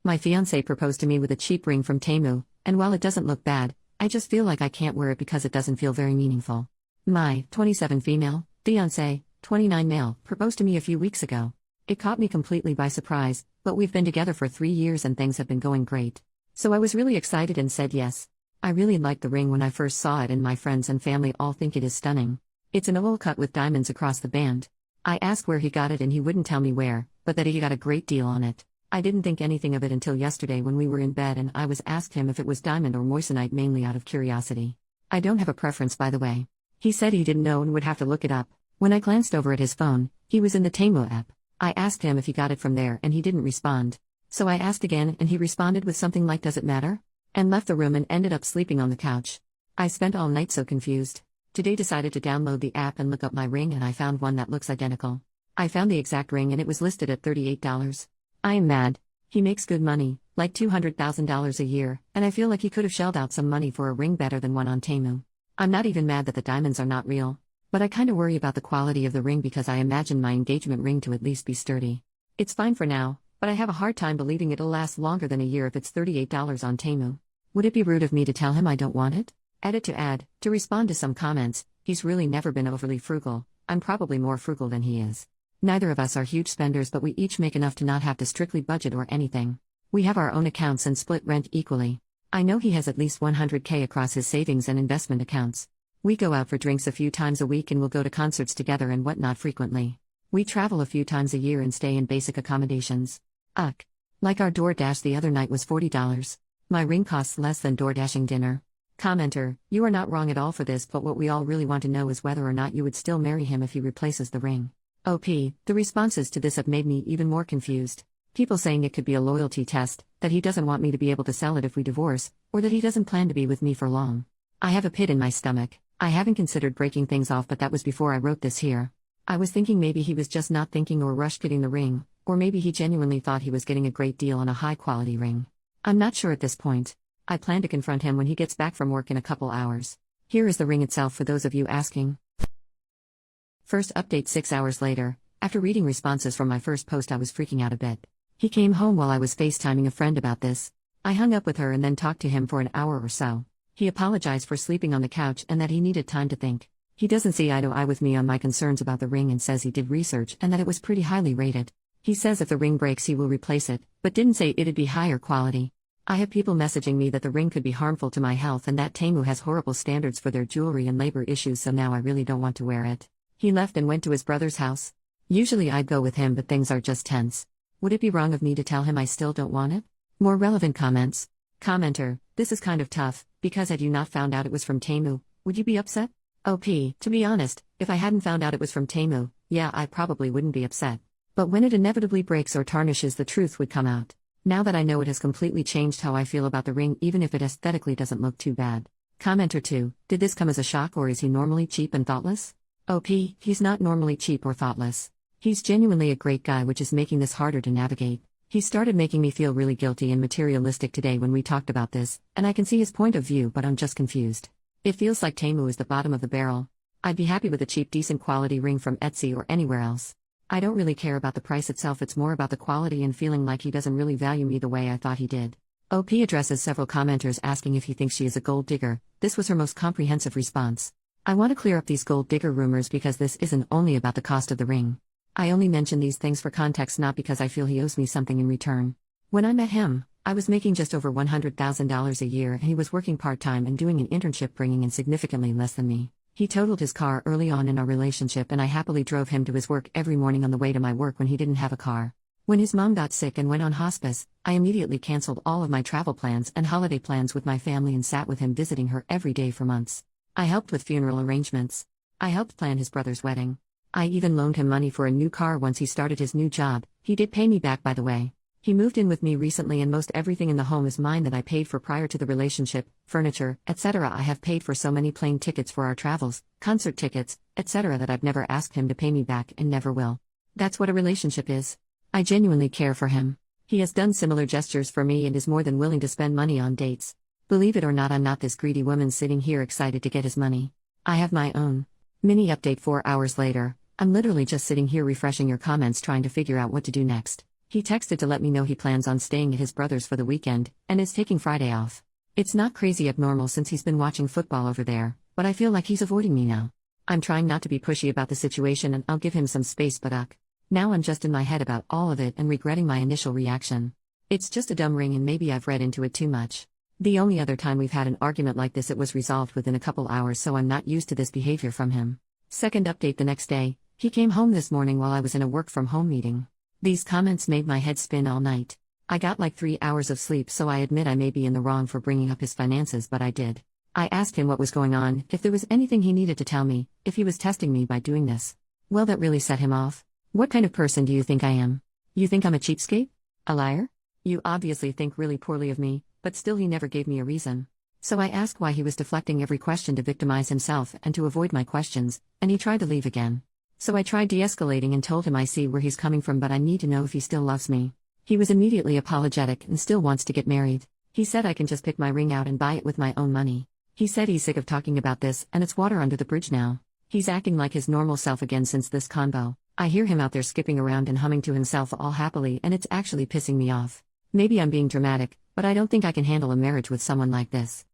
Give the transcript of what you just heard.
My fiancé proposed to me with a cheap ring from Temu, and while it doesn't look bad, I just feel like I can't wear it because it doesn't feel very meaningful. My 27 female fiancé, 29 male, proposed to me a few weeks ago. It caught me completely by surprise, but we've been together for 3 years and things have been going great. So I was really excited and said yes. I really liked the ring when I first saw it, and my friends and family all think it is stunning. It's an oval cut with diamonds across the band. I asked where he got it and he wouldn't tell me where, but that he got a great deal on it. I didn't think anything of it until yesterday when we were in bed and I was asked him if it was diamond or moissanite, mainly out of curiosity. I don't have a preference, by the way. He said he didn't know and would have to look it up. When I glanced over at his phone, he was in the Temu app. I asked him if he got it from there and he didn't respond. So I asked again and he responded with something like, "Does it matter?" and left the room and ended up sleeping on the couch. I spent all night so confused. Today decided to download the app and look up my ring, and I found one that looks identical. I found the exact ring and it was listed at $38. I am mad. He makes good money, like $200,000 a year, and I feel like he could have shelled out some money for a ring better than one on Temu. I'm not even mad that the diamonds are not real, but I kinda worry about the quality of the ring because I imagine my engagement ring to at least be sturdy. It's fine for now, but I have a hard time believing it'll last longer than a year if it's $38 on Temu. Would it be rude of me to tell him I don't want it? Edit to add, to respond to some comments, he's really never been overly frugal. I'm probably more frugal than he is. Neither of us are huge spenders, but we each make enough to not have to strictly budget or anything. We have our own accounts and split rent equally. I know he has at least $100K across his savings and investment accounts. We go out for drinks a few times a week and we'll go to concerts together and whatnot frequently. We travel a few times a year and stay in basic accommodations. Like our DoorDash the other night was $40. My ring costs less than DoorDashing dinner. Commenter, you are not wrong at all for this, but what we all really want to know is whether or not you would still marry him if he replaces the ring. OP, the responses to this have made me even more confused. People saying it could be a loyalty test, that he doesn't want me to be able to sell it if we divorce, or that he doesn't plan to be with me for long. I have a pit in my stomach. I haven't considered breaking things off, but that was before I wrote this here. I was thinking maybe he was just not thinking or rushed getting the ring, or maybe he genuinely thought he was getting a great deal on a high-quality ring. I'm not sure at this point. I plan to confront him when he gets back from work in a couple hours. Here is the ring itself for those of you asking. First update 6 hours later. After reading responses from my first post, I was freaking out a bit. He came home while I was FaceTiming a friend about this. I hung up with her and then talked to him for an hour or so. He apologized for sleeping on the couch and that he needed time to think. He doesn't see eye to eye with me on my concerns about the ring and says he did research and that it was pretty highly rated. He says if the ring breaks he will replace it, but didn't say it'd be higher quality. I have people messaging me that the ring could be harmful to my health and that Temu has horrible standards for their jewelry and labor issues, so now I really don't want to wear it. He left and went to his brother's house. Usually I'd go with him, but things are just tense. Would it be wrong of me to tell him I still don't want it? More relevant comments. Commenter, this is kind of tough, because had you not found out it was from Temu, would you be upset? OP, to be honest, if I hadn't found out it was from Temu, yeah, I probably wouldn't be upset. But when it inevitably breaks or tarnishes, the truth would come out. Now that I know, it has completely changed how I feel about the ring, even if it aesthetically doesn't look too bad. Commenter 2, did this come as a shock or is he normally cheap and thoughtless? OP, he's not normally cheap or thoughtless. He's genuinely a great guy, which is making this harder to navigate. He started making me feel really guilty and materialistic today when we talked about this, and I can see his point of view, but I'm just confused. It feels like Temu is the bottom of the barrel. I'd be happy with a cheap, decent quality ring from Etsy or anywhere else. I don't really care about the price itself, it's more about the quality and feeling like he doesn't really value me the way I thought he did. OP addresses several commenters asking if he thinks she is a gold digger. This was her most comprehensive response. I want to clear up these gold digger rumors because this isn't only about the cost of the ring. I only mention these things for context, not because I feel he owes me something in return. When I met him, I was making just over $100,000 a year and he was working part-time and doing an internship, bringing in significantly less than me. He totaled his car early on in our relationship and I happily drove him to his work every morning on the way to my work when he didn't have a car. When his mom got sick and went on hospice, I immediately canceled all of my travel plans and holiday plans with my family and sat with him visiting her every day for months. I helped with funeral arrangements. I helped plan his brother's wedding. I even loaned him money for a new car once he started his new job. He did pay me back, by the way. He moved in with me recently and most everything in the home is mine that I paid for prior to the relationship, furniture, etc. I have paid for so many plane tickets for our travels, concert tickets, etc. that I've never asked him to pay me back and never will. That's what a relationship is. I genuinely care for him. He has done similar gestures for me and is more than willing to spend money on dates. Believe it or not, I'm not this greedy woman sitting here excited to get his money. I have my own. Mini update 4 hours later. I'm literally just sitting here refreshing your comments trying to figure out what to do next. He texted to let me know he plans on staying at his brother's for the weekend, and is taking Friday off. It's not crazy abnormal since he's been watching football over there, but I feel like he's avoiding me now. I'm trying not to be pushy about the situation and I'll give him some space, but now I'm just in my head about all of it and regretting my initial reaction. It's just a dumb ring and maybe I've read into it too much. The only other time we've had an argument like this, it was resolved within a couple hours, so I'm not used to this behavior from him. Second update: the next day, he came home this morning while I was in a work from home meeting. These comments made my head spin all night. I got like 3 hours of sleep, so I admit I may be in the wrong for bringing up his finances, but I did. I asked him what was going on, if there was anything he needed to tell me, if he was testing me by doing this. Well, that really set him off. What kind of person do you think I am? You think I'm a cheapskate? A liar? You obviously think really poorly of me, but still he never gave me a reason. So I asked why he was deflecting every question to victimize himself and to avoid my questions, and he tried to leave again. So I tried de-escalating and told him I see where he's coming from, but I need to know if he still loves me. He was immediately apologetic and still wants to get married. He said I can just pick my ring out and buy it with my own money. He said he's sick of talking about this and it's water under the bridge now. He's acting like his normal self again since this convo. I hear him out there skipping around and humming to himself all happily, and it's actually pissing me off. Maybe I'm being dramatic, but I don't think I can handle a marriage with someone like this.